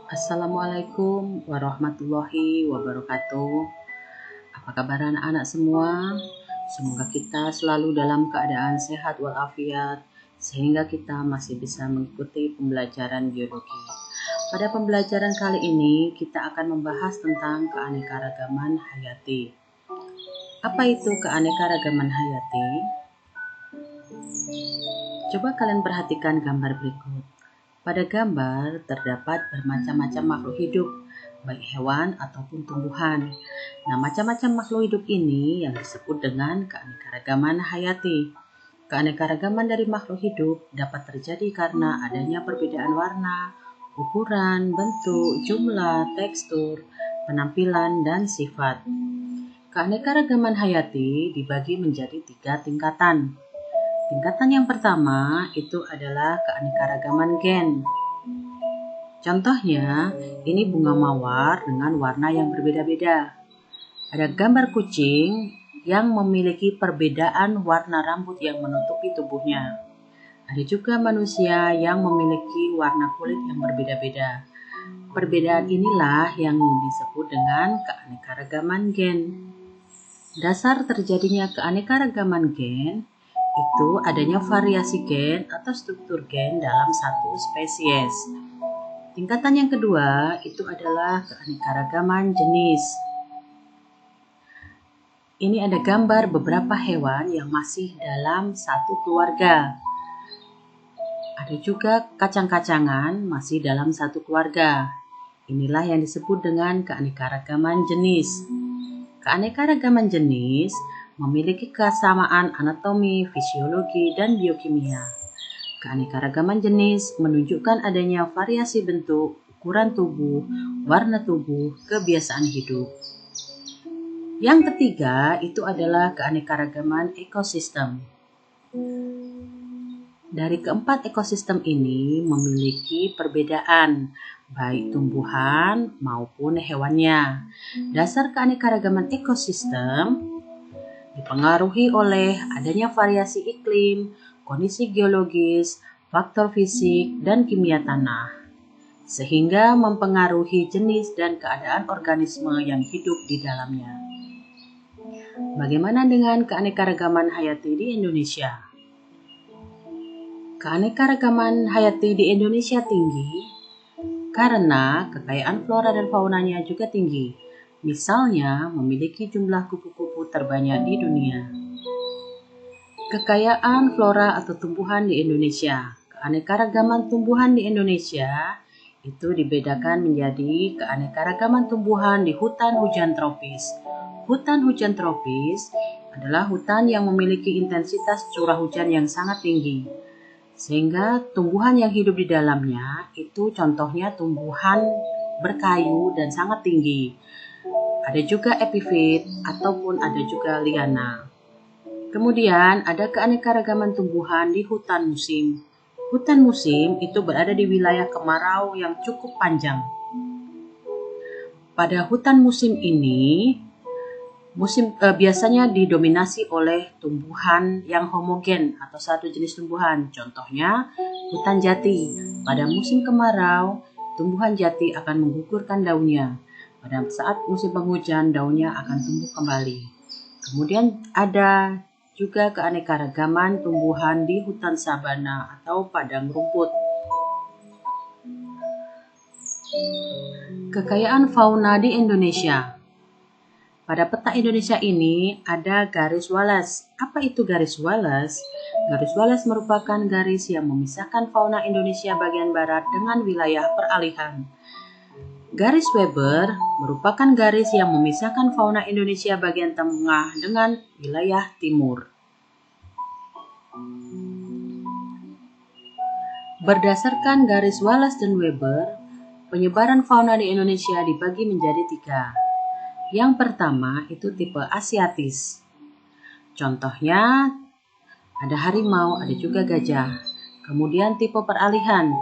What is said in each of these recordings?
Assalamualaikum warahmatullahi wabarakatuh. Apa kabar anak-anak semua? Semoga kita selalu dalam keadaan sehat walafiat sehingga kita masih bisa mengikuti pembelajaran biologi. Pada pembelajaran kali ini kita akan membahas tentang keanekaragaman hayati. Apa itu keanekaragaman hayati? Coba kalian perhatikan gambar berikut. Pada gambar terdapat bermacam-macam makhluk hidup, baik hewan ataupun tumbuhan. Nah, macam-macam makhluk hidup ini yang disebut dengan keanekaragaman hayati. Keanekaragaman dari makhluk hidup dapat terjadi karena adanya perbedaan warna, ukuran, bentuk, jumlah, tekstur, penampilan, dan sifat. Keanekaragaman hayati dibagi menjadi 3 tingkatan. Tingkatan yang pertama itu adalah keanekaragaman gen. Contohnya, ini bunga mawar dengan warna yang berbeda-beda. Ada gambar kucing yang memiliki perbedaan warna rambut yang menutupi tubuhnya. Ada juga manusia yang memiliki warna kulit yang berbeda-beda. Perbedaan inilah yang disebut dengan keanekaragaman gen. Dasar terjadinya keanekaragaman gen itu adanya variasi gen atau struktur gen dalam satu spesies. Tingkatan yang kedua itu adalah keanekaragaman jenis. Ini ada gambar beberapa hewan yang masih dalam satu keluarga. Ada juga kacang-kacangan masih dalam satu keluarga. Inilah yang disebut dengan keanekaragaman jenis. Keanekaragaman jenis memiliki kesamaan anatomi, fisiologi, dan biokimia. Keanekaragaman jenis menunjukkan adanya variasi bentuk, ukuran tubuh, warna tubuh, kebiasaan hidup. Yang ketiga itu adalah keanekaragaman ekosistem. Dari keempat ekosistem ini memiliki perbedaan, baik tumbuhan maupun hewannya. Dasar keanekaragaman ekosistem dipengaruhi oleh adanya variasi iklim, kondisi geologis, faktor fisik, dan kimia tanah, sehingga mempengaruhi jenis dan keadaan organisme yang hidup di dalamnya. Bagaimana dengan keanekaragaman hayati di Indonesia? Keanekaragaman hayati di Indonesia tinggi karena kekayaan flora dan faunanya juga tinggi. Misalnya, memiliki jumlah kupu-kupu terbanyak di dunia. Kekayaan flora atau tumbuhan di Indonesia. Keanekaragaman tumbuhan di Indonesia itu dibedakan menjadi keanekaragaman tumbuhan di hutan hujan tropis. Hutan hujan tropis adalah hutan yang memiliki intensitas curah hujan yang sangat tinggi, sehingga tumbuhan yang hidup di dalamnya itu contohnya tumbuhan berkayu dan sangat tinggi. Ada juga epifit ataupun ada juga liana. Kemudian ada keanekaragaman tumbuhan di hutan musim. Hutan musim itu berada di wilayah kemarau yang cukup panjang. Pada hutan musim ini, biasanya didominasi oleh tumbuhan yang homogen atau satu jenis tumbuhan. Contohnya hutan jati. Pada musim kemarau, tumbuhan jati akan menggugurkan daunnya. Pada saat musim penghujan, daunnya akan tumbuh kembali. Kemudian ada juga keanekaragaman tumbuhan di hutan sabana atau padang rumput. Kekayaan fauna di Indonesia. Pada peta Indonesia ini ada garis Wallace. Apa itu garis Wallace? Garis Wallace merupakan garis yang memisahkan fauna Indonesia bagian barat dengan wilayah peralihan. Garis Weber merupakan garis yang memisahkan fauna Indonesia bagian tengah dengan wilayah timur. Berdasarkan garis Wallace dan Weber, penyebaran fauna di Indonesia dibagi menjadi 3. Yang pertama itu tipe asiatis. Contohnya ada harimau, ada juga gajah. Kemudian tipe peralihan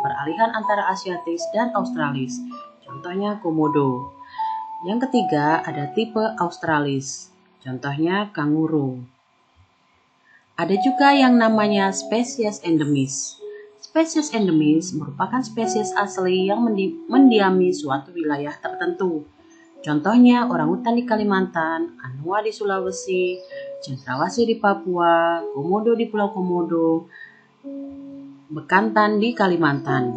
antara asiatis dan australis. Contohnya komodo. Yang ketiga ada tipe australis. Contohnya kanguru. Ada juga yang namanya spesies endemis. Spesies endemis merupakan spesies asli yang mendiami suatu wilayah tertentu. Contohnya orangutan di Kalimantan, anoa di Sulawesi, cendrawasih di Papua, komodo di Pulau Komodo, bekantan di Kalimantan.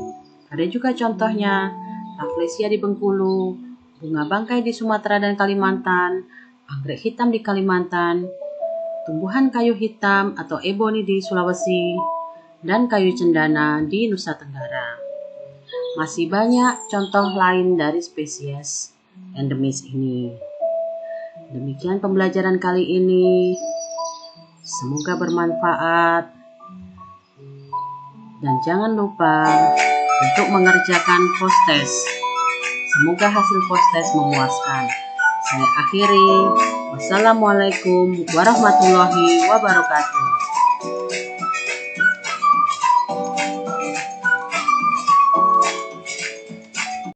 Ada juga contohnya Rafflesia di Bengkulu, bunga bangkai di Sumatera dan Kalimantan, anggrek hitam di Kalimantan, tumbuhan kayu hitam atau eboni di Sulawesi, dan kayu cendana di Nusa Tenggara. Masih banyak contoh lain dari spesies endemis ini. Demikian pembelajaran kali ini. Semoga bermanfaat. Dan jangan lupa untuk mengerjakan post-test. Semoga hasil post-test memuaskan. Saya akhiri. Wassalamualaikum warahmatullahi wabarakatuh.